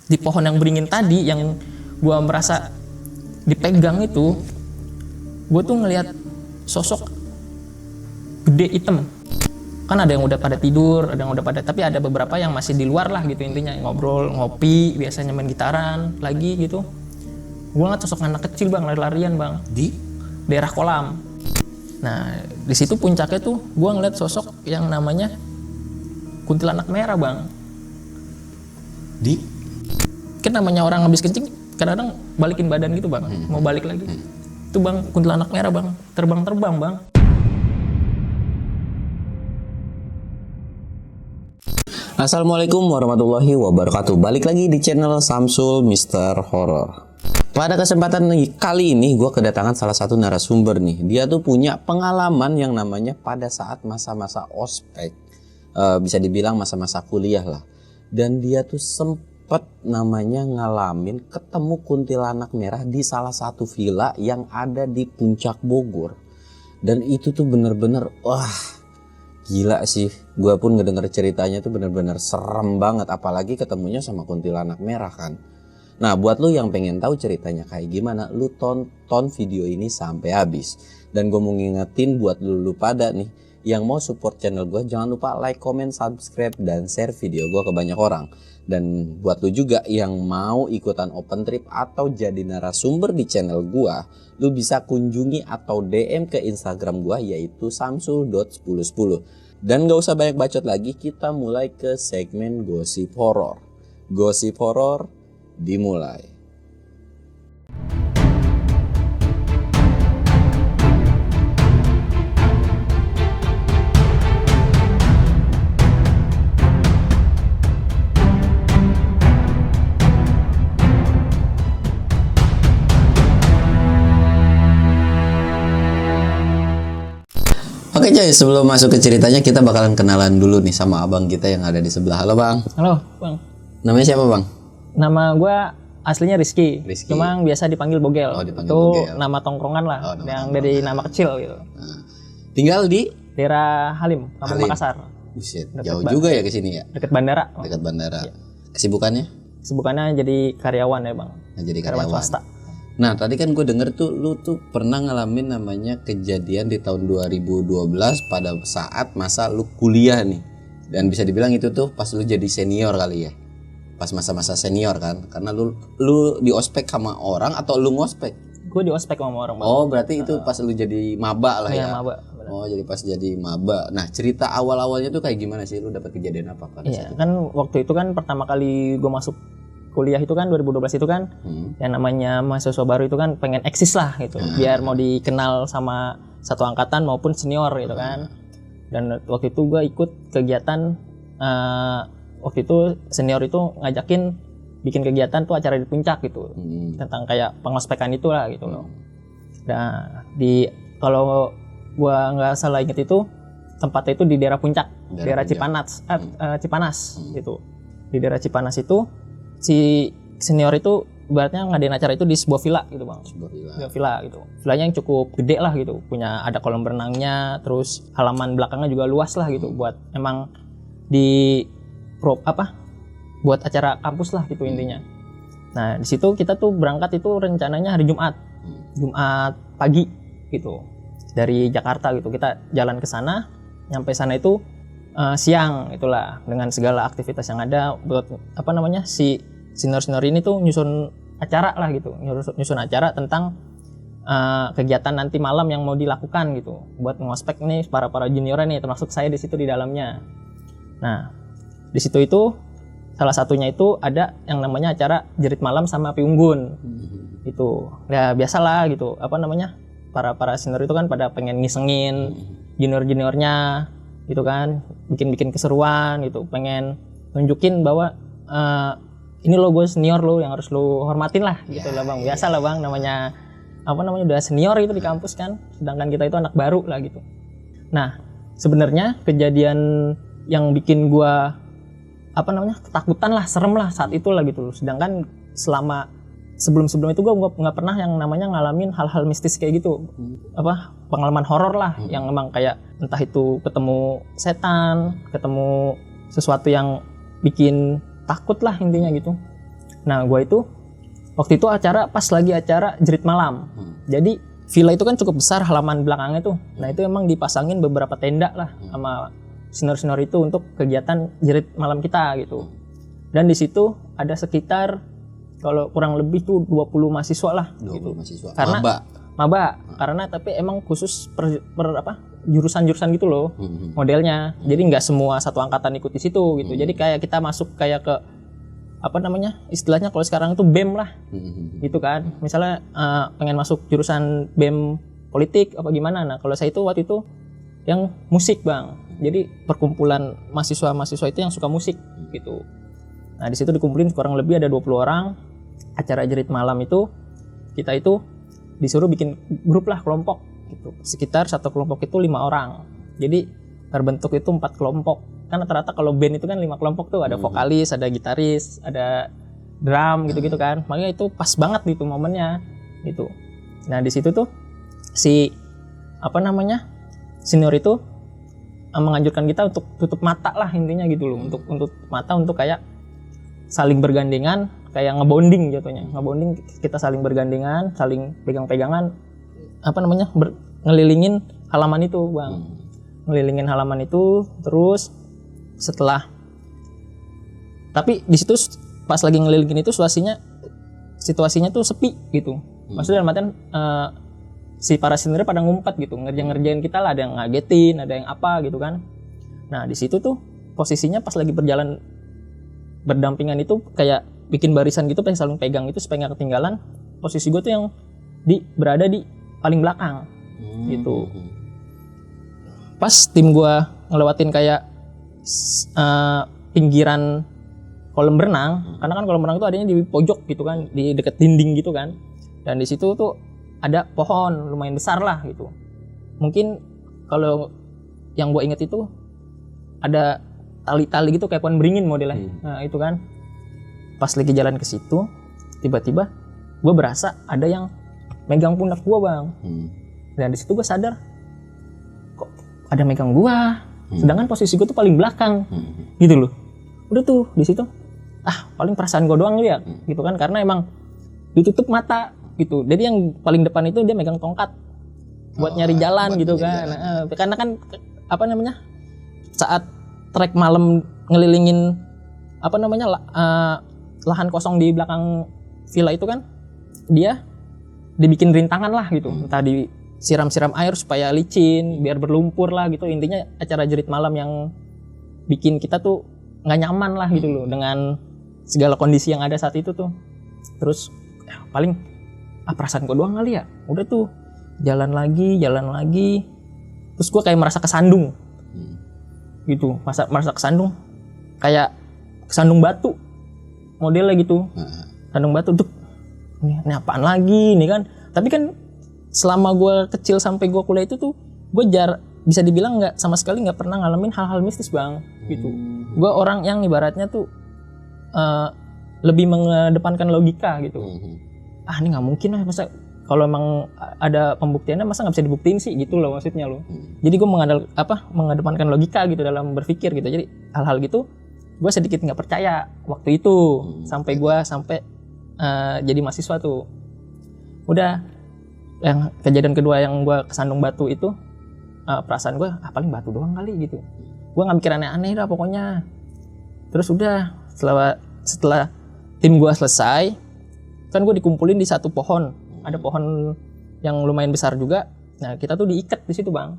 di pohon yang beringin tadi yang gue merasa dipegang itu, gue tuh ngelihat sosok gede hitam. Kan ada yang udah pada tidur, ada yang udah pada, tapi ada beberapa yang masih di luar lah gitu, intinya ngobrol, ngopi, biasanya main gitaran lagi gitu. Gue ngeliat sosok anak kecil bang, lari-larian bang di daerah kolam. Nah di situ puncaknya tuh gue ngeliat sosok yang namanya kuntilanak merah bang. Kan namanya orang habis kencing kadang-kadang balikin badan gitu bang, mau balik lagi. Itu bang kuntilanak merah bang, terbang-terbang bang. Assalamualaikum warahmatullahi wabarakatuh. Balik lagi di channel Samsul Mister Horror. Pada kesempatan kali ini gue kedatangan salah satu narasumber nih. Dia tuh punya pengalaman yang namanya pada saat masa-masa ospek, bisa dibilang masa-masa kuliah lah. Dan dia tuh sempet namanya ngalamin ketemu kuntilanak merah di salah satu villa yang ada di Puncak Bogor. Dan itu tuh bener-bener gila sih, gue pun ngedenger ceritanya tuh bener-bener serem banget, apalagi ketemunya sama kuntilanak merah kan. Nah buat lu yang pengen tahu ceritanya kayak gimana, lu tonton video ini sampai habis. Dan gue mau ngingetin buat lu pada nih yang mau support channel gue, jangan lupa like, comment, subscribe, dan share video gue ke banyak orang. Dan buat lu juga yang mau ikutan open trip atau jadi narasumber di channel gue, lu bisa kunjungi atau DM ke Instagram gue yaitu samsul.1010. Dan gak usah banyak bacot lagi, kita mulai ke segmen gosip horor. Gosip horor dimulai. Oke coy, sebelum masuk ke ceritanya kita bakalan kenalan dulu nih sama abang kita yang ada di sebelah. Halo bang. Halo bang. Namanya siapa bang? Nama gue aslinya Rizky. Cuma biasa dipanggil Bogel. Dipanggil itu Bogel. Nama tongkrongan lah, yang dari nama kecil gitu. Nah, tinggal di daerah Halim, Kampung Makassar. Buset, jauh juga ya ke sini ya? Deket bandara. Dekat bandara. Iya. Kesibukannya? Kesibukannya jadi karyawan ya bang. Nah, jadi karyawan swasta. Nah tadi kan gue denger tuh lu tuh pernah ngalamin namanya kejadian di tahun 2012 pada saat masa lu kuliah nih. Dan bisa dibilang itu tuh pas lu jadi senior kali ya. Pas masa-masa senior kan. Karena lu di ospek sama orang atau lu ngospek? Gue di ospek sama orang bang. Oh berarti itu pas lu jadi maba lah ya? Iya maba. Bener. Oh jadi pas jadi maba. Nah cerita awal-awalnya tuh kayak gimana sih? Lu dapat kejadian apa pada saat itu? Kan waktu itu kan pertama kali gue masuk kuliah itu kan 2012 itu kan yang namanya mahasiswa baru itu kan pengen eksis lah gitu, biar mau dikenal sama satu angkatan maupun senior gitu kan. Dan waktu itu gue ikut kegiatan, waktu itu senior itu ngajakin bikin kegiatan tuh acara di puncak gitu, tentang kayak pengospekan itulah gitu loh. Nah kalau gue nggak salah inget itu tempatnya itu di daerah puncak, daerah Cipanas gitu. Di daerah Cipanas itu si senior itu ibaratnya ngadain acara itu di sebuah villa gitu bang. Sebuah villa gitu. Villanya yang cukup gede lah gitu. Punya ada kolam berenangnya, terus halaman belakangnya juga luas lah gitu. Buat emang buat acara kampus lah gitu intinya. Nah di situ kita tuh berangkat itu rencananya hari Jumat pagi gitu dari Jakarta gitu. Kita jalan ke sana, nyampe sana itu siang itulah dengan segala aktivitas yang ada buat si senior ini tuh nyusun acara lah gitu, nyusun acara tentang kegiatan nanti malam yang mau dilakukan gitu buat ngospek nih para juniornya nih, termasuk saya di situ di dalamnya. Nah di situ itu salah satunya itu ada yang namanya acara jerit malam sama api unggun itu ya biasalah gitu para senior itu kan pada pengen ngisengin juniornya gitu kan, bikin keseruan gitu, pengen nunjukin bahwa ini lo gue senior lo yang harus lo hormatin lah gitu lah bang. Biasa lah bang, namanya udah senior itu di kampus kan, sedangkan kita itu anak baru lah gitu. Nah sebenarnya kejadian yang bikin gue ketakutan lah, serem lah saat itu lah gitu. Sedangkan sebelum itu gue nggak pernah yang namanya ngalamin hal-hal mistis kayak gitu, pengalaman horor lah yang emang kayak entah itu ketemu setan, ketemu sesuatu yang bikin takut lah intinya gitu. Nah gue itu waktu itu pas lagi acara Jerit Malam. Jadi villa itu kan cukup besar halaman belakangnya tuh. Nah itu emang dipasangin beberapa tenda lah sama senior-senior itu untuk kegiatan Jerit Malam kita gitu. Dan di situ ada sekitar kalau kurang lebih tuh 20 mahasiswa lah 20 gitu. mahasiswa. Karena Maba. Karena tapi emang khusus jurusan-jurusan gitu loh modelnya. Jadi nggak semua satu angkatan ikut di situ gitu. Jadi kayak kita masuk kayak ke istilahnya kalau sekarang itu BEM lah gitu kan. Misalnya pengen masuk jurusan BEM politik apa gimana. Nah kalau saya itu waktu itu yang musik bang. Jadi perkumpulan mahasiswa itu yang suka musik gitu. Nah di situ dikumpulin kurang lebih ada 20 orang. Acara Jerit Malam itu kita itu disuruh bikin grup lah, kelompok gitu. Sekitar satu kelompok itu 5 orang. Jadi terbentuk itu 4 kelompok. Kan rata-rata kalau band itu kan 5 kelompok tuh, ada vokalis, ada gitaris, ada drum gitu-gitu kan. Makanya itu pas banget gitu momennya gitu. Nah di situ tuh si senior itu menganjurkan kita untuk tutup mata lah intinya gitu loh. Untuk mata untuk kayak saling bergandengan, kayak ngebonding jatuhnya. Ngebonding, kita saling bergandengan, saling pegang-pegangan, ngelilingin halaman itu bang. Ngelilingin halaman itu, terus setelah, tapi di situ pas lagi ngelilingin itu situasinya tuh sepi gitu. Maksudnya dalam artian si para senior pada ngumpet gitu, ngerjain kita lah, ada yang ngagetin, ada yang apa gitu kan. Nah di situ tuh posisinya pas lagi berdampingan itu kayak bikin barisan gitu, pengen saling pegang itu supaya nggak ketinggalan. Posisi gue tuh yang berada di paling belakang gitu. Pas tim gue ngelewatin kayak pinggiran kolam berenang, karena kan kolam berenang itu adanya di pojok gitu kan, di dekat dinding gitu kan. Dan di situ tuh ada pohon lumayan besar lah gitu. Mungkin kalau yang gue inget itu ada tali-tali gitu kayak pohon beringin modelnya. Nah itu kan pas lagi jalan ke situ tiba-tiba gue berasa ada yang megang pundak gue bang. Dan di situ gue sadar kok ada megang gue, sedangkan posisi gue tuh paling belakang gitu loh. Udah tuh di situ paling perasaan gue doang lihat gitu kan, karena emang ditutup mata gitu. Jadi yang paling depan itu dia megang tongkat buat nyari jalan gitu kan. Karena kan saat trek malam ngelilingin lahan kosong di belakang villa itu kan, dia dibikin rintangan lah gitu. Entah disiram-siram air supaya licin, biar berlumpur lah gitu. Intinya acara Jerit Malam yang bikin kita tuh nggak nyaman lah gitu loh dengan segala kondisi yang ada saat itu tuh. Terus paling perasaan gue doang kali ya. Udah tuh jalan lagi. Terus gue kayak merasa kesandung gitu, merasa kesandung, kayak kesandung batu modelnya gitu. Sandung batu tuh, ini apaan lagi nih kan. Tapi kan selama gue kecil sampai gue kuliah itu tuh gue bisa dibilang sama sekali nggak pernah ngalamin hal-hal mistis bang gitu. Gue orang yang ibaratnya tuh lebih mengedepankan logika gitu. Ini nggak mungkin lah, masa kalau emang ada pembuktiannya masa nggak bisa dibuktiin sih gitu loh maksudnya loh. Jadi gue mengedepankan logika gitu dalam berpikir gitu. Jadi hal-hal gitu gue sedikit nggak percaya waktu itu sampai jadi mahasiswa tuh. Udah yang kejadian kedua yang gue kesandung batu itu, perasaan gue paling batu doang kali gitu. Gue nggak mikir aneh-aneh dah pokoknya. Terus udah setelah tim gue selesai kan, gue dikumpulin di satu pohon. Ada pohon yang lumayan besar juga. Nah kita tuh diikat di situ bang,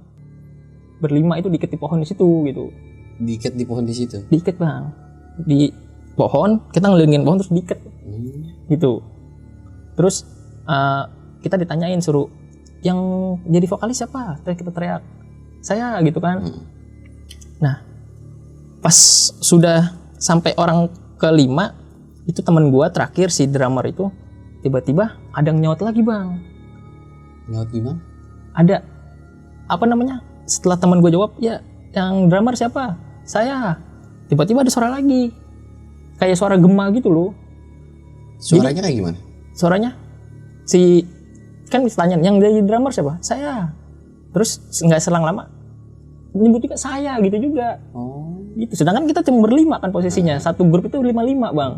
berlima itu diikat di pohon di situ gitu. Diikat di pohon di situ? Diikat bang, di pohon, kita ngelilingin pohon terus diikat gitu. Terus kita ditanyain, suruh yang jadi vokalis siapa? Kita teriak, saya gitu kan. Nah pas sudah sampai orang kelima itu, teman gua terakhir si drummer itu tiba-tiba ada yang nyaut lagi bang. Nyaut gimana? Ada setelah teman gua jawab, ya yang drummer siapa? Saya. Tiba-tiba ada suara lagi, kayak suara gema gitu loh. Suaranya kayak gimana? Suaranya kan ditanya yang jadi drummer siapa? Saya. Terus nggak selang lama nyebut juga saya gitu juga. Gitu. Sedangkan kita cuma berlima kan posisinya. Satu grup itu 5-5 bang.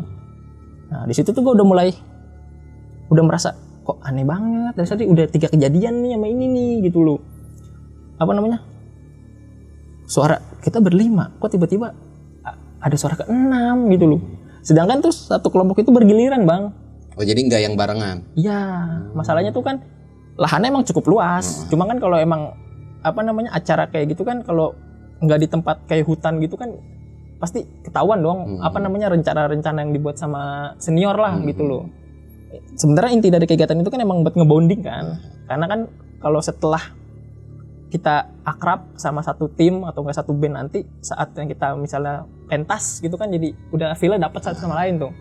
Nah di situ tuh gue udah merasa kok aneh banget, dari tadi udah 3 kejadian nih sama ini nih gitu loh. Apa namanya, suara kita berlima, kok tiba-tiba ada suara ke-6 gitu loh. Sedangkan tuh satu kelompok itu bergiliran bang. Oh jadi nggak yang barengan? Iya, masalahnya tuh kan lahannya emang cukup luas. Cuma kan kalau emang apa namanya acara kayak gitu kan, kalau nggak di tempat kayak hutan gitu kan pasti ketahuan dong apa namanya rencana-rencana yang dibuat sama senior lah gitu loh. Sebenarnya inti dari kegiatan itu kan emang buat ngebonding kan. Karena kan kalau setelah kita akrab sama satu tim atau enggak satu band nanti saat yang kita misalnya pentas gitu kan, jadi udah feel-nya dapat satu sama lain tuh.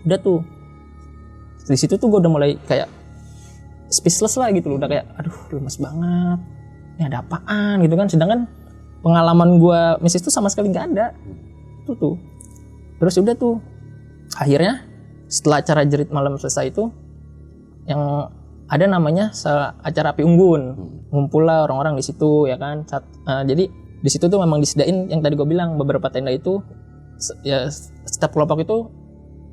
Udah tuh di situ tuh gue udah mulai kayak speechless lah gitu loh, udah kayak aduh lemes banget, ini ada apaan gitu kan. Sedangkan pengalaman gue misis tuh sama sekali nggak ada tuh. Terus udah tuh akhirnya setelah acara Jerit Malam selesai itu yang ada namanya acara api unggun, ngumpul lah orang-orang di situ ya kan. Jadi di situ tuh memang disediain yang tadi gue bilang, beberapa tenda itu ya setiap kelompok itu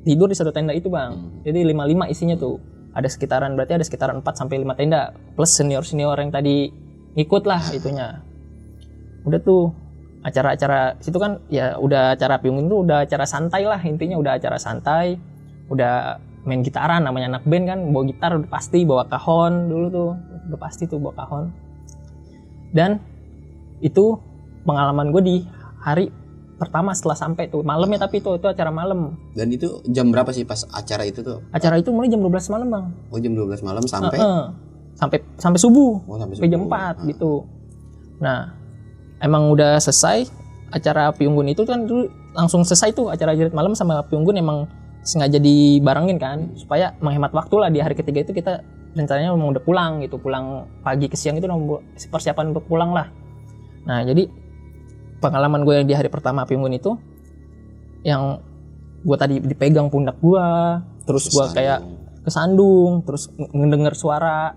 tidur di satu tenda itu bang. Jadi 5-5 isinya tuh. Berarti ada sekitaran 4 sampai 5 tenda plus senior-senior yang tadi ikut lah itunya. Udah tuh acara-acara situ kan ya udah acara api unggun tuh udah acara santai lah, intinya udah acara santai. Udah main gitaran, namanya anak band kan, bawa gitar udah pasti, bawa kahon dulu tuh. Udah pasti tuh bawa kahon. Dan itu pengalaman gue di hari pertama setelah sampai tuh malamnya, tapi itu acara malam. Dan itu jam berapa sih pas acara itu tuh? Acara itu mulai jam 12 malam bang. Oh jam 12 malam sampai? Sampai subuh. Oh, sampai jam 4 gitu. Nah emang udah selesai acara api unggun itu kan dulu langsung selesai tuh acara Jerit Malam sama api unggun, emang sengaja dibarengin kan supaya menghemat waktu lah. Di hari ketiga itu kita rencananya mau udah pulang gitu, pulang pagi ke siang itu persiapan untuk pulang lah. Nah jadi pengalaman gue yang di hari pertama api unggun itu yang gue tadi dipegang pundak gue, terus gue kayak kesandung, terus ngedenger suara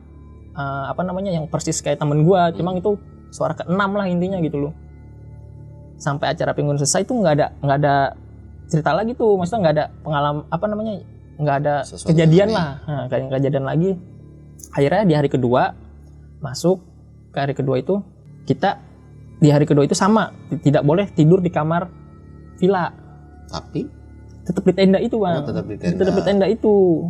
apa namanya yang persis kayak temen gue, cuma itu suara ke-6 lah intinya gitu loh. Sampai acara api unggun selesai tuh nggak ada cerita lagi tuh, maksudnya nggak ada pengalaman apa namanya, nggak ada sesuatu kejadian lah, kayak kejadian lagi. Akhirnya di hari kedua masuk ke hari kedua itu, kita di hari kedua itu sama, tidak boleh tidur di kamar villa, tapi tetap di tenda itu bang. tetap di tenda itu.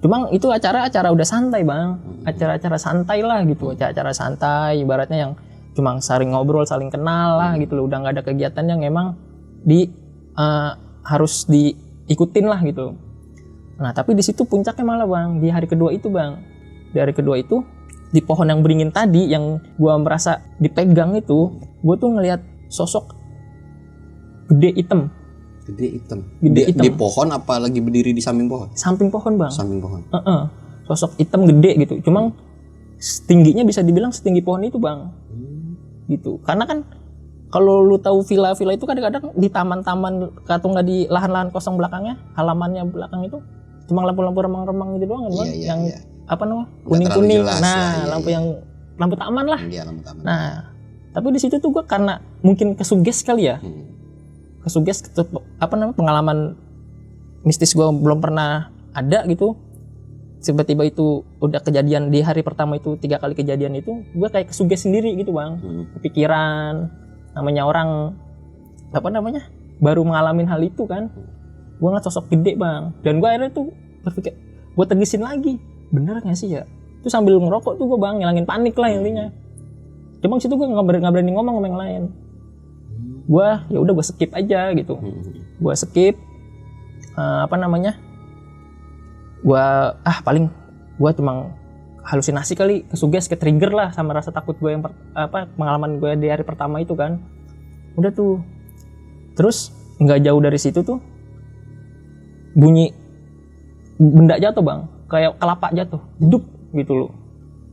Cuma itu acara udah santai bang, acara santai lah gitu, acara santai, ibaratnya yang cuma saling ngobrol, saling kenal lah gitu loh. Udah nggak ada kegiatan yang emang harus diikutin lah gitu. Nah tapi di situ puncaknya malah bang, di hari kedua itu bang. Di hari kedua itu di pohon yang beringin tadi yang gua merasa dipegang itu, gua tuh ngelihat sosok gede hitam. Gede hitam. Di pohon apa lagi berdiri di samping pohon? Samping pohon bang. Samping pohon. Sosok hitam gede gitu. Cuma tingginya bisa dibilang setinggi pohon itu bang. Gitu. Karena kan kalau lu tahu villa-villa itu kadang-kadang di taman-taman atau nggak di lahan-lahan kosong belakangnya, halamannya belakang itu cuma lampu-lampu remang-remang gitu doang kan, yang apa namanya kuning-kuning. Lampu taman lah. Iya, lampu taman. Nah, tapi di situ tuh gue karena mungkin kesuges kali ya, kesuges apa namanya pengalaman mistis gue belum pernah ada gitu. Tiba-tiba itu udah kejadian di hari pertama itu 3 kali kejadian itu, gue kayak kesuges sendiri gitu bang, kepikiran. Namanya orang apa namanya baru ngalamin hal itu kan, gue ngeliat sosok gede bang, dan gue akhirnya tuh berpikir, gue tegesin lagi, bener nggak sih ya? Itu sambil ngerokok tuh gue bang, ngilangin panik lah intinya. Cuma situ gue nggak berani ngomong sama yang lain. Gue ya udah gue skip aja gitu, gue skip apa namanya, gue paling gue cuma halusinasi kali, kesuges, ke-trigger lah sama rasa takut gue yang pengalaman gue di hari pertama itu kan. Udah tuh. Terus nggak jauh dari situ tuh bunyi benda jatuh bang, kayak kelapa jatuh, jeduk gitu loh.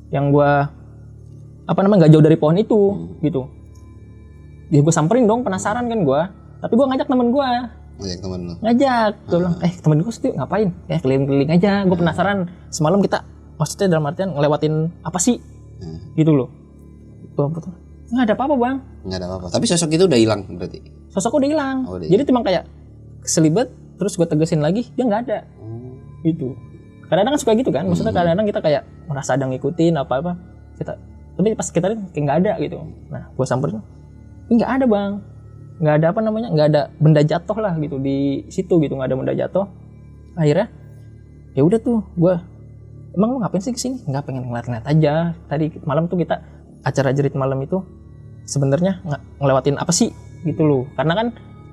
Yang gue apa namanya nggak jauh dari pohon itu gitu. Ya gue samperin dong, penasaran kan gue. Tapi gue ngajak temen gue. Ngajak temen lo? Ngajak. Gue bilang, temen gue sih ngapain? Keliling-keliling aja. Gue penasaran. Semalam kita maksudnya dalam artian ngelewatin apa sih gitu loh. Nggak ada apa-apa bang. Nggak ada apa-apa. Tapi sosok itu udah hilang berarti? Sosok udah hilang. Jadi cuma kayak selibet terus gue tegesin lagi dia nggak ada. Gitu. Kadang-kadang suka gitu kan, maksudnya kadang-kadang kita kayak merasa ada ngikutin apa-apa kita, tapi pas kita lihat kayak nggak ada gitu. Nah gue samperin, nggak ada bang, nggak ada apa namanya, nggak ada benda jatuh lah gitu di situ gitu, nggak ada benda jatuh. Akhirnya ya udah tuh gue, emang lu ngapain sih kesini? Nggak, pengen ngeliat-ngeliat aja. Tadi malam tuh kita acara jerit malam itu sebenarnya ngelewatin apa sih gitu loh, karena kan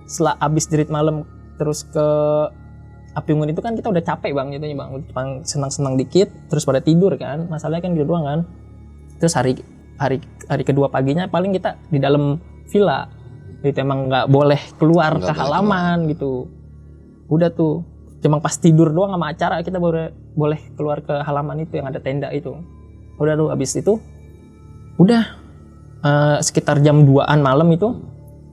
setelah abis jerit malam terus ke api unggun itu kan kita udah capek bang jatuhnya bang, senang-senang dikit terus pada tidur kan, masalahnya kan gitu doang kan. Terus hari kedua paginya paling kita di dalam villa itu emang nggak boleh keluar ke halaman gitu. Udah tuh cuma pas tidur doang sama acara kita boleh keluar ke halaman itu yang ada tenda itu. Udah tuh abis itu udah sekitar jam 2-an malam itu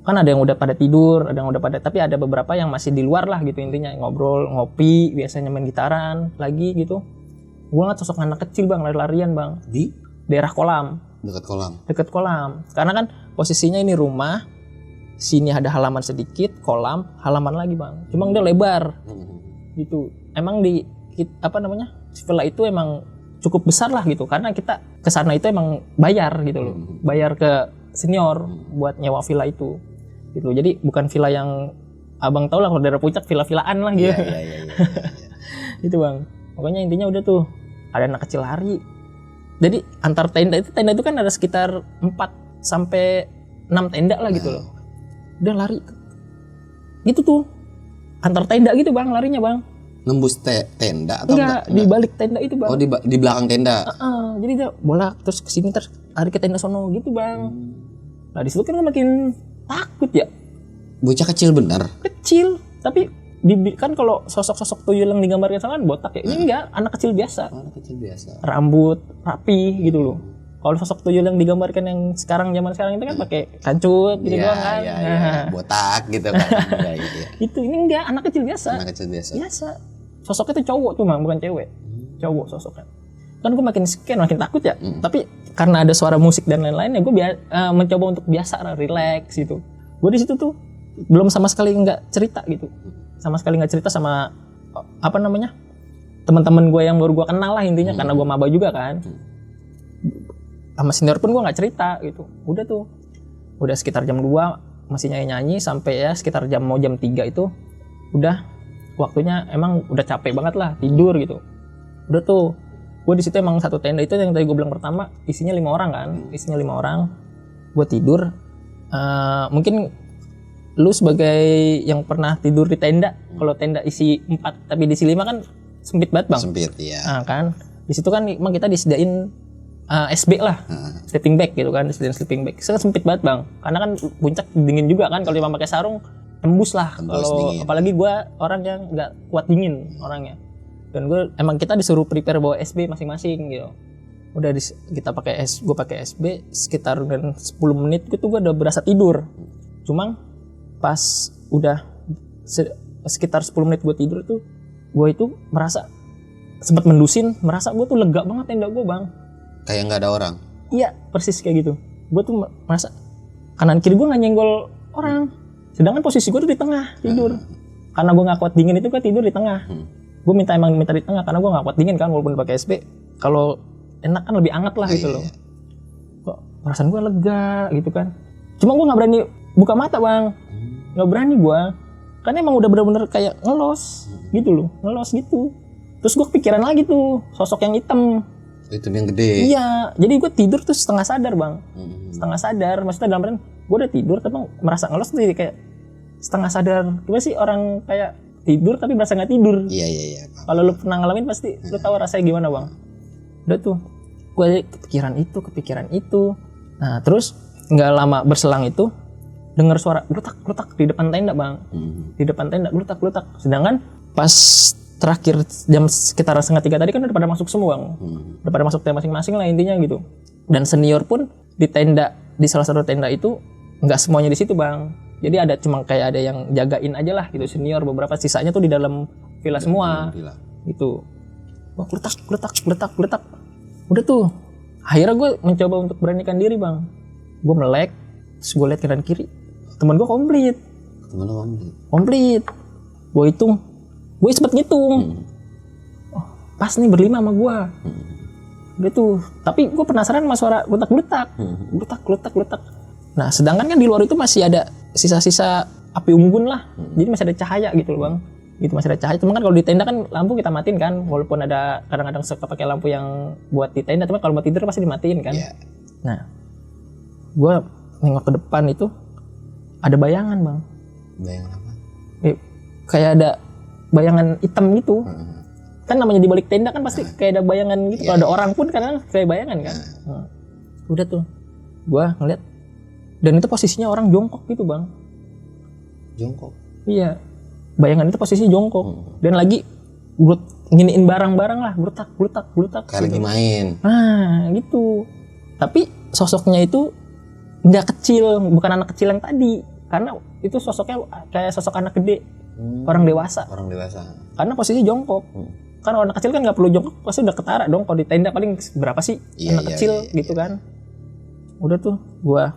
kan ada yang udah pada tidur, ada yang udah pada, tapi ada beberapa yang masih di luar lah gitu, intinya ngobrol, ngopi, biasanya main gitaran lagi gitu. Gue ngeliat sosok anak kecil bang, lari-larian bang di daerah kolam. Dekat kolam. Karena kan posisinya ini rumah, sini ada halaman sedikit, kolam, halaman lagi bang. Cuma dia lebar gitu. Emang di apa namanya, villa itu emang cukup besar lah gitu, karena kita kesana itu emang bayar gitu loh, bayar ke senior buat nyewa villa itu gitu. Jadi bukan villa yang abang tau lah kalau daerah puncak, villa-villaan lah gitu. Iya. Itu bang, pokoknya intinya udah tuh ada anak kecil lari. Jadi antar tenda itu kan ada sekitar 4-6 tenda lah gitu loh. Udah lari gitu tuh antar tenda gitu bang, larinya bang. Nembus tenda atau enggak? Di balik tenda itu bang. Oh di belakang tenda. Jadi dia bolak terus kesini terus lari ke tenda sono gitu bang. Nah di situ kan makin takut ya. Bocah kecil bener. Kecil, tapi kan kalau sosok-sosok tuyul yang digambarkan sama kan botak ya. Ini enggak, anak kecil biasa. Anak kecil biasa. Rambut rapi gitu loh. Kalau sosok tuyul yang digambarkan yang zaman sekarang itu kan pakai kancut gitu doang kan. Iya, botak gitu kan. Gitu ya. Itu ini enggak, anak kecil biasa. Anak kecil biasa. Biasa. Sosoknya tuh cowok tuh bang, bukan cewek. Cowok sosoknya. Kan gue makin scan makin takut ya. Tapi karena ada suara musik dan lain-lain ya gue mencoba untuk biasa relax gitu. Gue di situ tuh belum sama sekali nggak cerita gitu, sama sekali nggak cerita sama apa namanya teman-teman gue yang baru gue kenal lah intinya, karena gue maba juga kan. Sama senior pun gue nggak cerita gitu. Udah sekitar jam 2 masih nyanyi sampai ya sekitar jam 3 itu udah waktunya, emang udah capek banget lah tidur gitu. Udah tuh gue di situ emang satu tenda itu yang tadi gue bilang pertama isinya 5 orang kan, isinya 5 orang. Gue tidur, mungkin lu sebagai yang pernah tidur di tenda, kalau tenda isi 4 tapi diisi 5 kan sempit banget bang. Sempit ya. Nah kan di situ kan emang kita disediain SB lah, sleeping bag gitu kan, disediain sleeping bag. Itu sempit banget bang, karena kan puncak dingin juga kan, kalau cuma pakai sarung tembus lah. Kalau apalagi gue orang yang nggak kuat dingin orangnya. Dan gue emang kita disuruh prepare bawa SB masing-masing gitu. Udah kita gue pakai SB sekitar 10 menit gitu gue udah berasa tidur. Cuma pas udah sekitar 10 menit gue tidur tuh, gue itu merasa sempat mendusin, merasa gue tuh lega banget tenda gue bang. Kayak nggak ada orang. Iya persis kayak gitu. Gue tuh merasa kanan kiri gue nggak nyenggol orang. Sedangkan posisi gue tuh di tengah tidur. Karena gue nggak kuat dingin itu gue tidur di tengah. Gue minta di tengah karena gue nggak kuat dingin kan, walaupun pakai SB. Kalau enak kan lebih anget lah gitu loh. Kok perasaan gue lega gitu kan. Cuma gue nggak berani buka mata bang. Nggak berani gue. Karena emang udah bener-bener kayak ngelos gitu loh, ngelos gitu. Terus gue kepikiran lagi tuh sosok yang hitam. Itu yang gede. Iya, jadi gue tidur tuh setengah sadar bang. Setengah sadar, maksudnya dalam artian gue udah tidur tapi merasa ngelos tuh kayak setengah sadar. Gimana sih orang kayak tidur tapi merasa nggak tidur? Iya. Kalau lu pernah ngalamin pasti lu tahu rasanya gimana bang. Udah tuh, gue kepikiran itu. Nah terus nggak lama berselang itu dengar suara glutak di depan tenda bang. Di depan tenda glutak. Sedangkan pas terakhir jam sekitar 2:30 tadi kan udah pada masuk semua bang. Udah pada masuk tenda masing-masing lah intinya gitu. Dan senior pun di salah satu tenda itu nggak semuanya di situ bang. Jadi ada cuma kayak ada yang jagain aja lah gitu senior, beberapa sisanya tuh di dalam villa semua. Gitu. Wah gletak. Udah tuh. Akhirnya gue mencoba untuk beranikan diri bang. Gue melek, terus gue lihat kanan kiri. Temen gue komplit. Gue hitung, gue sempet ngitung. Oh, pas nih berlima sama gue. Udah tuh, tapi gue penasaran sama suara geletak-geletak. Geletak-geletak. Nah, sedangkan kan di luar itu masih ada sisa-sisa api unggun lah. Jadi masih ada cahaya gitu loh bang. Gitu masih ada cahaya. Cuma kan kalau di tenda kan lampu kita matiin kan. Walaupun ada kadang-kadang suka pakai lampu yang buat di tenda, tapi kalau mau tidur pasti dimatiin kan. Yeah. Nah, gue nengok ke depan itu ada bayangan bang. Bayangan apa? Kayak ada bayangan hitam gitu. Kan namanya di balik tenda kan pasti kayak ada bayangan gitu. Kalau ada orang pun kadang kayak bayangan kan. Udah tuh, gue ngeliat. Dan itu posisinya orang jongkok gitu bang. Jongkok? Iya. Bayangan itu posisi jongkok. Dan lagi nginiin barang-barang lah. Geletak. Kayak lagi main. Nah gitu. Tapi sosoknya itu nggak kecil. Bukan anak kecil yang tadi. Karena itu sosoknya kayak sosok anak gede. Orang dewasa. Karena posisi jongkok. Karena anak kecil kan nggak perlu jongkok. Pasti udah ketara dong. Kalau di tenda paling berapa sih anak kecil gitu kan. Udah tuh gua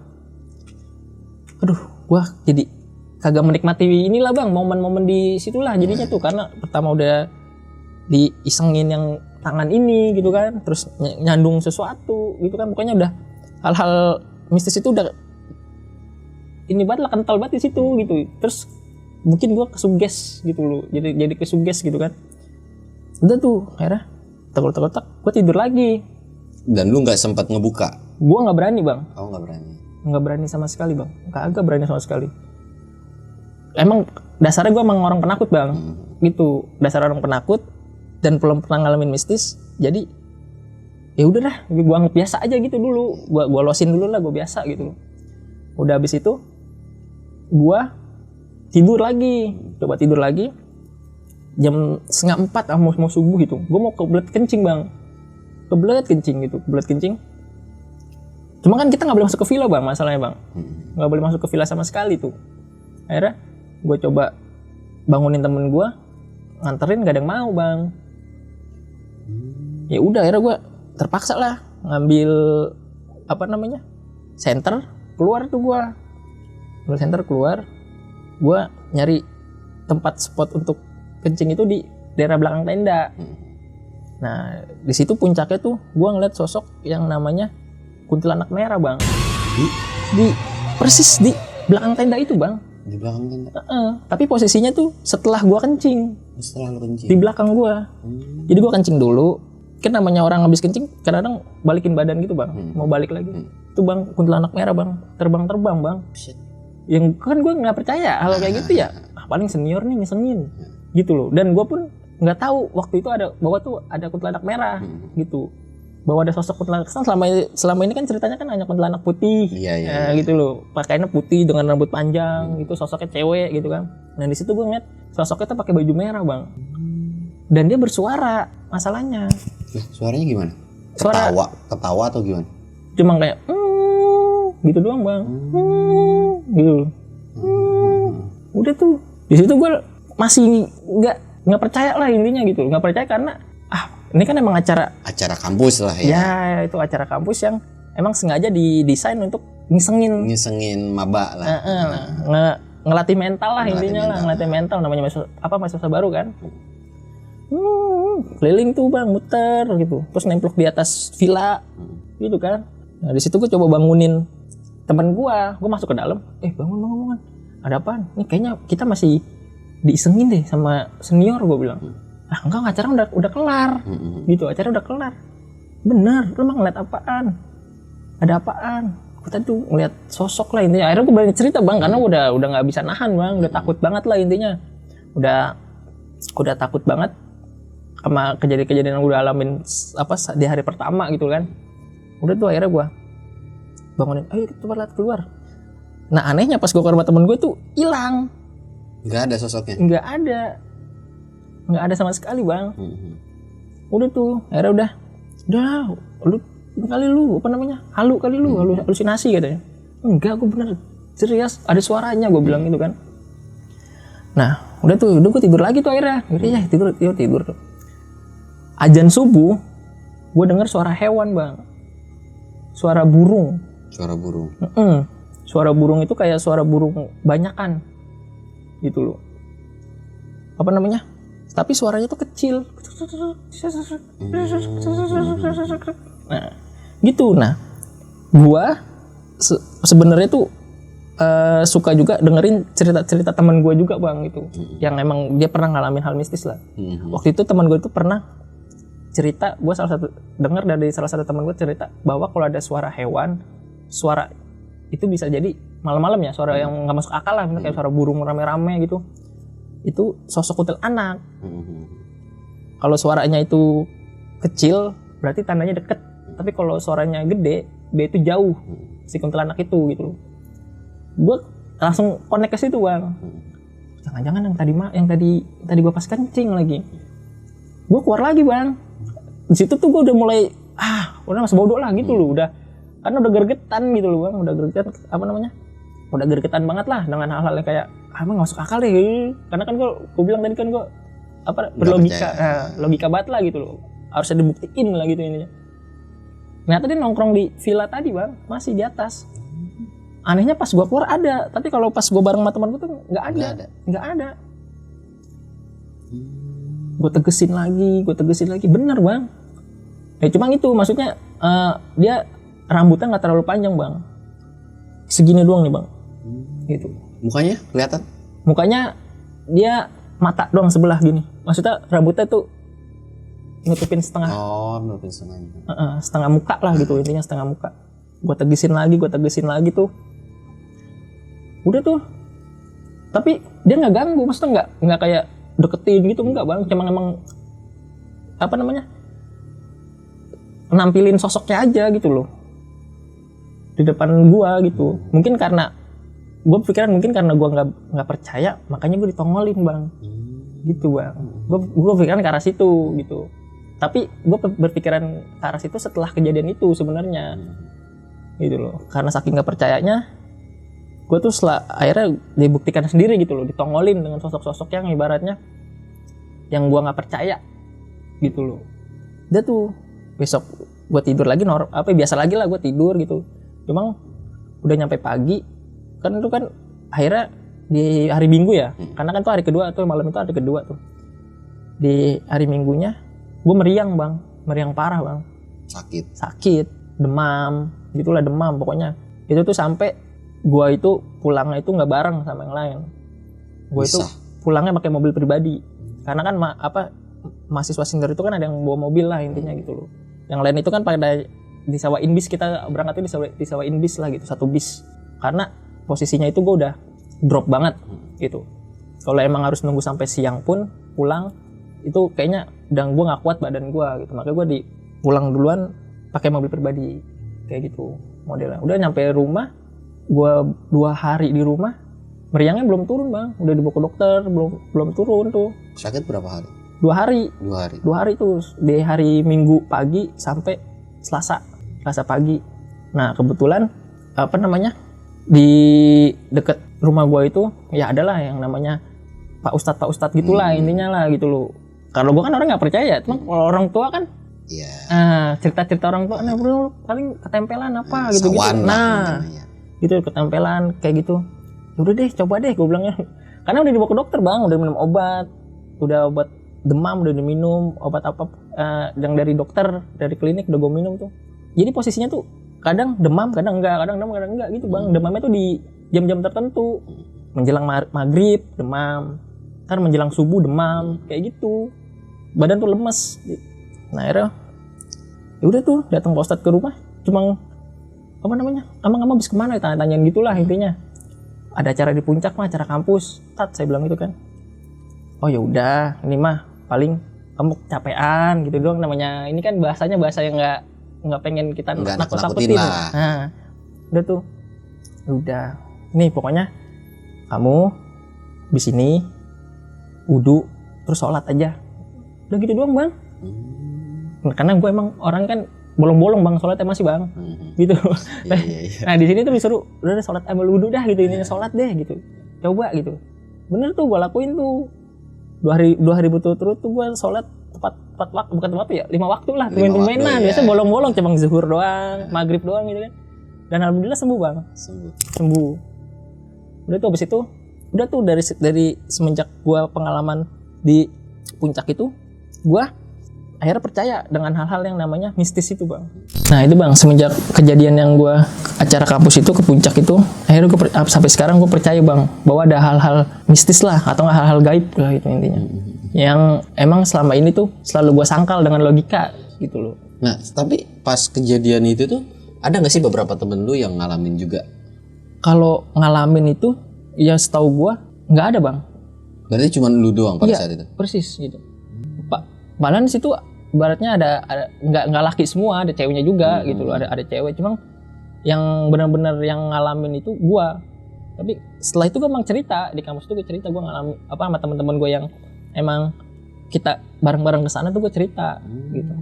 jadi kagak menikmati inilah bang, momen-momen di situlah jadinya tuh, karena pertama udah diisengin yang tangan ini gitu kan, terus nyandung sesuatu gitu kan, pokoknya udah hal-hal mistis itu udah ini banget lah, kental banget di situ gitu. Terus mungkin gua kesuges gitu loh, jadi kesuges gitu kan. Udah tuh akhirnya tak gua tidur lagi. Dan lu nggak sempat ngebuka? Gua nggak berani bang. Oh nggak berani? Nggak berani sama sekali bang, kagak berani sama sekali. Emang dasarnya gue emang orang penakut bang, gitu. Dasar orang penakut dan belum pernah ngalamin mistis. Jadi ya udah dah, gue anggap biasa aja gitu dulu. Gue losin dulu lah, gue biasa gitu. Udah habis itu gue tidur lagi, coba tidur lagi. Jam 3:30 mau subuh gitu. Gue mau kebelet kencing bang, kebelet kencing. Cuma kan kita nggak boleh masuk ke villa bang, masalahnya bang, nggak boleh masuk ke villa sama sekali tuh. Akhirnya gue coba bangunin temen gue, nganterin gak ada yang mau bang. Ya udah akhirnya gue terpaksa lah ngambil senter, keluar tuh gue. Ngambil senter keluar, gue nyari tempat spot untuk kencing itu di daerah belakang tenda. Nah di situ puncaknya tuh gue ngeliat sosok yang namanya kuntilanak merah bang. Persis di belakang tenda itu bang. Di belakang tenda? Tapi posisinya tuh setelah gua kencing. Setelah lu kencing? Di belakang gua. Jadi gua kencing dulu. Kan namanya orang habis kencing kadang-kadang balikin badan gitu bang. Mau balik lagi. Itu bang kuntilanak merah bang. Terbang bang. Shit. Yang kan gua nggak percaya hal kayak gitu ya. Paling senior nih ngisengin. Gitu loh. Dan gua pun nggak tahu waktu itu bahwa tuh ada kuntilanak merah gitu. Bahwa ada sosok kuntilanak. Selama ini kan ceritanya kan hanya kuntilanak putih. Iya. Gitu loh. Pakaiannya putih dengan rambut panjang gitu, sosoknya cewek gitu kan. Nah di situ gue ngeliat sosoknya tuh pakai baju merah bang. Dan dia bersuara masalahnya. Suaranya gimana? Ketawa atau gimana? Cuma kayak gitu doang bang. Gitu. Udah tuh. Di situ gue masih nggak percaya lah intinya gitu. Nggak percaya karena ini kan emang acara kampus lah ya. Ya itu acara kampus yang emang sengaja didesain untuk ngisengin maba lah. Ngelatih mental lah intinya lah, ngelatih mental, namanya mahasiswa baru kan. Keliling tuh bang, muter gitu, terus nemplok di atas villa gitu kan. Nah di situ gue coba bangunin teman gue masuk ke dalam, bangun, ada apaan? Ini kayaknya kita masih diisengin deh sama senior, gue bilang. Enggak, acara udah kelar. Gitu, acara udah kelar. Bener, lu mah ngeliat apaan? Ada apaan? Kita tuh ngeliat sosok lah intinya. Akhirnya gue berani cerita bang, karena udah nggak bisa nahan bang, udah takut banget lah intinya. Udah takut banget sama kejadian-kejadian yang gue alamin di hari pertama gitu kan. Udah tuh akhirnya gue bangunin, ayo keluar. Nah anehnya pas gue ke rumah temen gue tuh hilang. Nggak ada sosoknya? Nggak ada sama sekali bang. Udah tuh akhirnya udah lu halusinasi katanya. Enggak, gue bener serius ada suaranya, gue bilang gitu kan. Nah udah gue tidur lagi tuh akhirnya. Tidur tuh. Azan subuh gue dengar suara hewan bang, suara burung. Suara burung itu kayak suara burung banyakan gitu loh. apa namanya, tapi suaranya tuh kecil. Nah gitu. Nah gua sebenarnya tuh suka juga dengerin cerita-cerita teman gue juga bang gitu, yang emang dia pernah ngalamin hal mistis lah. Waktu itu teman gue itu pernah cerita, gue dengar dari salah satu teman gue cerita bahwa kalau ada suara hewan, suara itu bisa jadi malam-malam ya, suara yang nggak masuk akal lah, misalnya kayak suara burung rame-rame gitu, itu sosok kuntilanak. Kalau suaranya itu kecil berarti tandanya deket, tapi kalau suaranya gede, dia itu jauh si kuntilanak itu gitu. Gue langsung connect ke situ bang. Jangan-jangan yang tadi gue pas kencing lagi. Gue keluar lagi bang. Di situ tuh gue udah mulai udah mas bodoh lah gitu loh, udah karena udah gergetan gitu loh bang, udah gergetan udah gergetan banget lah dengan hal-hal yang kayak emang nggak masuk akal deh. Karena kan gue bilang tadi kan gue berlogika, logika banget lah gitu loh, harusnya dibuktiin lah gitu ininya. Ternyata dia nongkrong di villa tadi bang, masih di atas. Anehnya pas gue keluar ada, tapi kalau pas gue bareng sama teman gue tuh nggak ada. Gue tegesin lagi, bener bang. Ya cuma itu maksudnya dia rambutnya nggak terlalu panjang bang, segini doang nih bang. Gitu. Mukanya kelihatan? Mukanya dia mata doang sebelah gini. Maksudnya rambutnya tuh nutupin setengah. Nutupin setengah. Setengah muka lah gitu, intinya setengah muka. Gue tegesin lagi tuh. Udah tuh. Tapi dia nggak ganggu, maksudnya nggak kayak deketin gitu, enggak bang. Cuma emang apa namanya, nampilin sosoknya aja gitu loh di depan gua gitu. Mungkin karena gua pikiran gua nggak percaya, makanya gua ditongolin bang. Gitu bang. Gua pikiran ke arah situ gitu. Tapi gua berpikiran ke arah situ setelah kejadian itu sebenarnya. Gitu loh. Karena saking nggak percayanya, gue tuh akhirnya dibuktikan sendiri gitu loh, ditongolin dengan sosok-sosok yang ibaratnya yang gue nggak percaya gitu loh. Udah tuh besok gue tidur lagi biasa lagi lah gue tidur gitu. Cuma udah nyampe pagi kan, itu kan akhirnya di hari Minggu ya, karena kan tuh hari kedua tuh, malam itu hari kedua tuh. Di hari Minggunya gue meriang parah bang. Sakit, demam gitulah, demam pokoknya. Itu tuh sampai gua itu pulangnya itu nggak bareng sama yang lain. Gua itu pulangnya pakai mobil pribadi. Karena kan mahasiswa senior itu kan ada yang bawa mobil lah intinya gitu loh. Yang lain itu kan pada disewain bis, kita berangkat itu disewain bis lah gitu, satu bis. Karena posisinya itu gua udah drop banget gitu. Kalau emang harus nunggu sampai siang pun pulang, itu kayaknya udah gua nggak kuat badan gua gitu. Makanya gua pulang duluan pakai mobil pribadi kayak gitu modelnya. Udah nyampe rumah, gue 2 hari di rumah, meriangnya belum turun bang, udah dibawa ke dokter, belum turun tuh. Sakit berapa hari? 2 hari. 2 hari tuh, di hari Minggu pagi sampai Selasa pagi. Nah kebetulan di deket rumah gue itu ya adalah yang namanya Pak Ustadz gitulah intinya lah gitu loh. Kalau gue kan orang nggak percaya, cuma kalau orang tua kan cerita-cerita orang tua, bro paling ketempelan apa gitu. Gitu ketempelan kayak gitu. Udah deh, coba deh gue bilangnya. Karena udah dibawa ke dokter bang, udah minum obat demam udah diminum, obat apa yang dari dokter, dari klinik udah gue minum tuh. Jadi posisinya tuh kadang demam, kadang enggak gitu bang. Demamnya tuh di jam-jam tertentu, menjelang maghrib demam, ntar menjelang subuh demam, kayak gitu. Badan tuh lemes. Nah akhirnya ya udah tuh datang Pak Ustadz ke rumah, cuma emang kamu habis kemana, tanya-tanyain gitulah intinya. Ada acara di puncak mah, acara kampus, saya bilang gitu kan. Oh ya udah, ini mah paling kamu capean gitu doang, namanya ini kan bahasanya bahasa yang nggak pengen kita nakut-nakutin. Nah udah tuh, udah nih pokoknya kamu di sini wudu terus sholat aja, udah gitu doang bang. Karena gue emang orang kan bolong-bolong bang, sholatnya masih bang, gitu. Nah di sini tuh disuruh udah sholat ambil wudhu dah gitu, ini sholat deh gitu, coba gitu. Bener tuh gue lakuin tuh 2 hari berturut-turut tuh gue sholat tepat waktu, bukan tepat ya, 5 waktu lah, temen-temenan. Biasanya bolong-bolong cuma zuhur doang, maghrib doang gitu kan. Dan alhamdulillah sembuh bang, sembuh. Udah tuh abis itu, udah tuh dari semenjak gue pengalaman di puncak itu gue akhirnya percaya dengan hal-hal yang namanya mistis itu bang. Nah itu bang, semenjak kejadian yang gue acara kampus itu ke puncak itu, akhirnya gue sampai sekarang gue percaya bang bahwa ada hal-hal mistis lah atau nggak hal-hal gaib lah itu intinya. Yang emang selama ini tuh selalu gue sangkal dengan logika gitu loh. Nah tapi pas kejadian itu tuh ada nggak sih beberapa temen lu yang ngalamin juga? Kalau ngalamin itu ya setahu gue nggak ada bang. Berarti cuma lu doang pada Iya, saat itu? persis gitu. Pak, malah di situ ibaratnya ada nggak laki semua, ada ceweknya juga gitu loh, ada cewek, cuma yang benar-benar yang ngalamin itu gua. Tapi setelah itu gua emang cerita di kampus tuh, gua cerita gua ngalamin apa sama teman-teman gua yang emang kita bareng-bareng ke sana tuh gua cerita gitu.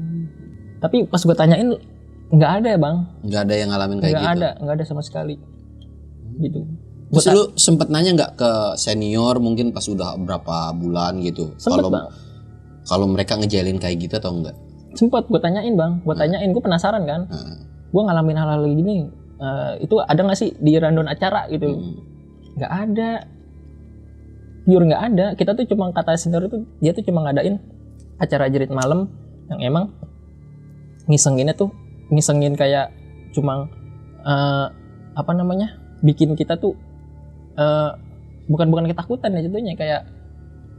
Tapi pas gua tanyain nggak ada ya bang, Nggak ada yang ngalamin kayak gitu? nggak ada sama sekali gitu. Terus lu sempet nanya nggak ke senior mungkin pas udah berapa bulan gitu? Sempet bang, Kalau mereka ngejalin kayak gitu atau enggak? sempet gue tanyain bang, gue penasaran kan, gue ngalamin hal-hal gini, itu ada nggak sih di rundown acara gitu? Nggak ada, pure nggak ada. Kita tuh cuma kata senior itu dia tuh cuma ngadain acara jerit malam yang emang ngisengin kayak cuma apa namanya, bikin kita tuh bukan ketakutan ya jatuhnya, kayak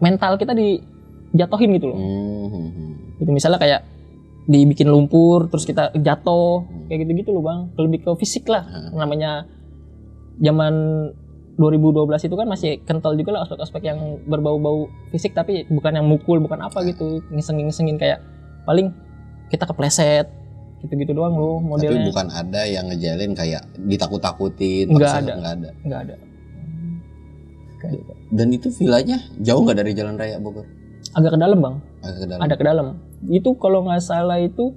mental kita dijatohin gitu loh. Gitu misalnya kayak dibikin lumpur terus kita jatuh kayak gitu-gitu loh bang, lebih ke fisik lah. Namanya zaman 2012 itu kan masih kental juga lah aspek-aspek yang berbau-bau fisik, tapi bukan yang mukul, bukan apa gitu, ngisengin kayak paling kita kepleset gitu-gitu doang loh modelnya. Tapi bukan ada yang ngejalin kayak ditakut-takutin? Nggak ada. Kayak gitu. Dan itu villanya jauh nggak dari jalan raya Bogor? Agak ke dalam bang, Agak ke dalam. ada ke dalam. Itu kalau nggak salah itu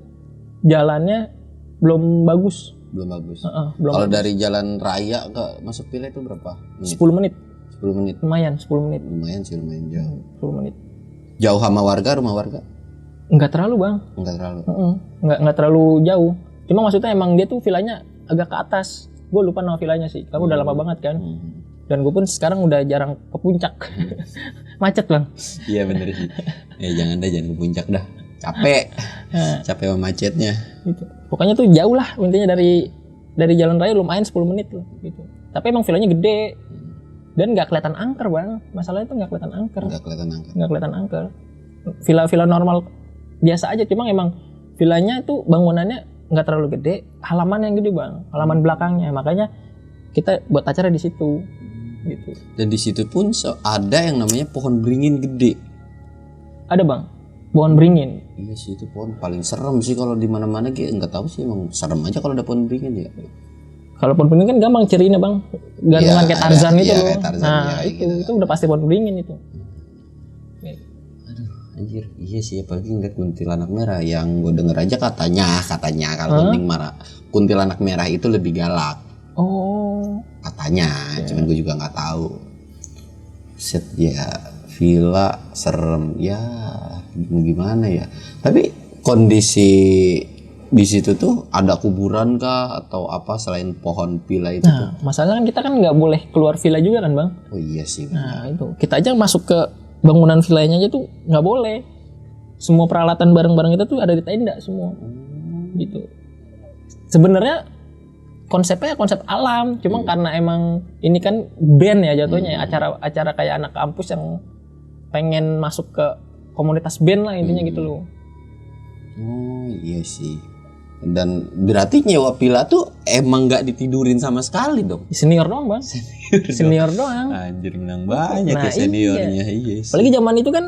jalannya belum bagus. Belum bagus. Belum Kalau bagus. dari jalan raya ke masuk villa itu berapa menit? 10 menit, 10 menit. lumayan 10 menit. Lumayan sih, lumayan jauh. 10 menit. Jauh sama rumah warga? Nggak terlalu bang, Enggak terlalu. nggak terlalu jauh. Cuma maksudnya emang dia tuh villanya agak ke atas. Gue lupa nama villanya sih, karena udah lama banget kan. Dan gue pun sekarang udah jarang ke puncak. Macet bang. Iya bener sih. Jangan ke puncak dah. Capek. Capek sama macetnya. Gitu. Pokoknya tuh jauh lah intinya dari jalan raya, lumayan 10 menit lah gitu. Tapi emang villanya gede dan nggak kelihatan angker bang. Masalahnya tuh nggak kelihatan angker. Nggak kelihatan angker. Villa normal biasa aja, cuma emang villanya tuh bangunannya nggak terlalu gede, halaman yang gede bang, halaman belakangnya. Makanya kita buat acara di situ. Gitu. Dan di situ pun ada yang namanya pohon beringin gede. Ada bang, pohon beringin. Iya sih, itu pohon paling serem sih kalau di mana-mana, kayak nggak tahu sih, emang serem aja kalau ada pohon beringin ya. Kalau pohon beringin kan gampang ciriinnya bang, gantungan kayak Tarzan itu loh. Tarzan, nah itu udah pasti pohon beringin itu. Aduh, anjir, iya sih, apalagi ngeliat kuntilanak merah. Yang gue denger aja katanya kalau kuntilanak merah itu lebih galak. Oh. Katanya, cuman gue juga nggak tahu. Set ya, villa serem ya, gimana ya. Tapi kondisi di situ tuh ada kuburan kah atau apa selain pohon villa itu? Nah, masalahnya kan kita kan nggak boleh keluar villa juga kan bang. Oh iya sih. Nah itu kita aja masuk ke bangunan villanya aja tuh nggak boleh. Semua peralatan barang-barang kita tuh ada di tenda semua. Gitu. Sebenarnya konsepnya konsep alam, cuma karena emang ini kan band ya jatuhnya, acara kayak anak kampus yang pengen masuk ke komunitas band lah intinya gitu loh. Oh iya sih. Dan berarti nyewa villa tuh emang nggak ditidurin sama sekali dong? Senior doang bang. Senior doang. Anjir, menang banyak Nah, ya seniornya. Iya sih. Apalagi zaman itu kan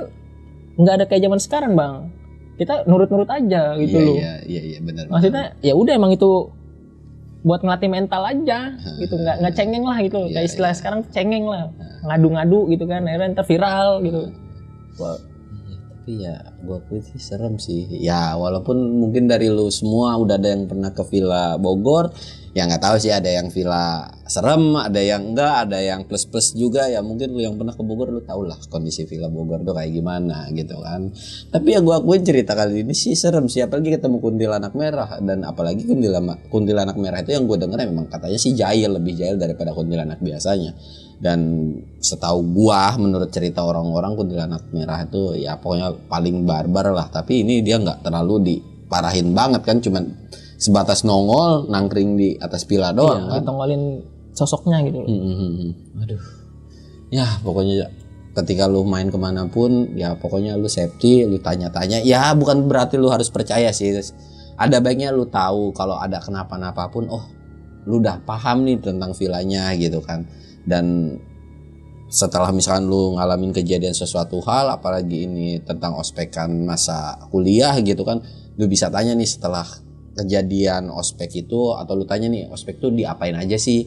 nggak ada kayak zaman sekarang bang. Kita nurut-nurut aja gitu loh. Iya benar. Maksudnya ya udah emang itu buat ngelatih mental aja gitu, nggak cengeng lah gitu. Kayak istilah sekarang cengeng lah, ngadu-ngadu gitu kan, akhirnya ntar viral gitu. Wah. Tapi ya buat gue sih serem sih ya, walaupun mungkin dari lu semua udah ada yang pernah ke villa Bogor ya, nggak tahu sih, ada yang villa serem, ada yang enggak, ada yang plus juga ya. Mungkin lu yang pernah ke Bogor lu tau lah kondisi villa Bogor tuh kayak gimana gitu kan. Tapi ya gue akuin cerita kali ini sih serem sih, apalagi ketemu kuntilanak merah. Dan apalagi kuntilanak merah itu yang gue denger memang katanya sih lebih jahil daripada kuntilanak biasanya. Dan setahu gua, menurut cerita orang-orang, kuntilanak merah itu ya pokoknya paling barbar lah. Tapi ini dia nggak terlalu diparahin banget kan, cuman sebatas nongol nangkring di atas villa doang kan. Ditongolin sosoknya gitu. Aduh, ya pokoknya ketika lu main kemanapun ya pokoknya lu safety, lu tanya-tanya. Ya bukan berarti lu harus percaya sih. Ada baiknya lu tahu kalau ada kenapa-napa pun, oh lu udah paham nih tentang villanya gitu kan. Dan setelah misalkan lu ngalamin kejadian sesuatu hal, apalagi ini tentang ospekan masa kuliah gitu kan, lu bisa tanya nih setelah kejadian ospek itu, atau lu tanya nih ospek tuh diapain aja sih,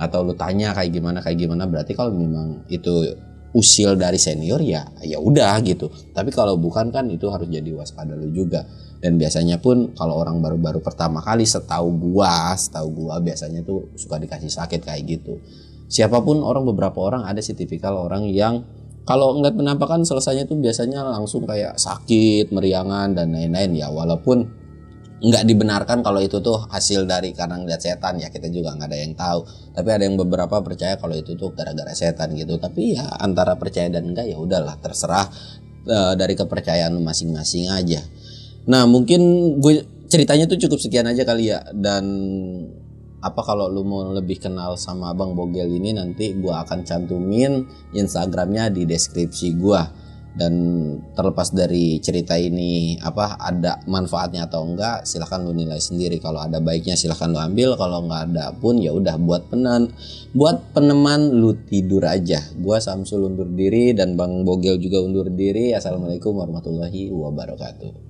atau lu tanya kayak gimana. Berarti kalau memang itu usil dari senior ya udah gitu. Tapi kalau bukan kan itu harus jadi waspada lu juga. Dan biasanya pun kalau orang baru-baru pertama kali, setahu gua biasanya tuh suka dikasih sakit kayak gitu. Siapapun orang, beberapa orang ada sih tipikal orang yang kalau ngeliat penampakan selesainya tuh biasanya langsung kayak sakit, meriangan dan lain-lain ya. Walaupun nggak dibenarkan kalau itu tuh hasil dari karena ngeliat setan ya, kita juga nggak ada yang tahu. Tapi ada yang beberapa percaya kalau itu tuh gara-gara setan gitu. Tapi ya antara percaya dan enggak ya udahlah, terserah dari kepercayaan lu masing-masing aja. Nah mungkin gue ceritanya tuh cukup sekian aja kali ya. Dan kalau lu mau lebih kenal sama Bang Bogel ini, nanti gua akan cantumin Instagramnya di deskripsi gua. Dan terlepas dari cerita ini ada manfaatnya atau enggak, silahkan lu nilai sendiri. Kalau ada baiknya silahkan lu ambil, kalau nggak ada pun ya udah buat peneman lu tidur aja. Gua Samsul undur diri dan Bang Bogel juga undur diri. Assalamualaikum warahmatullahi wabarakatuh.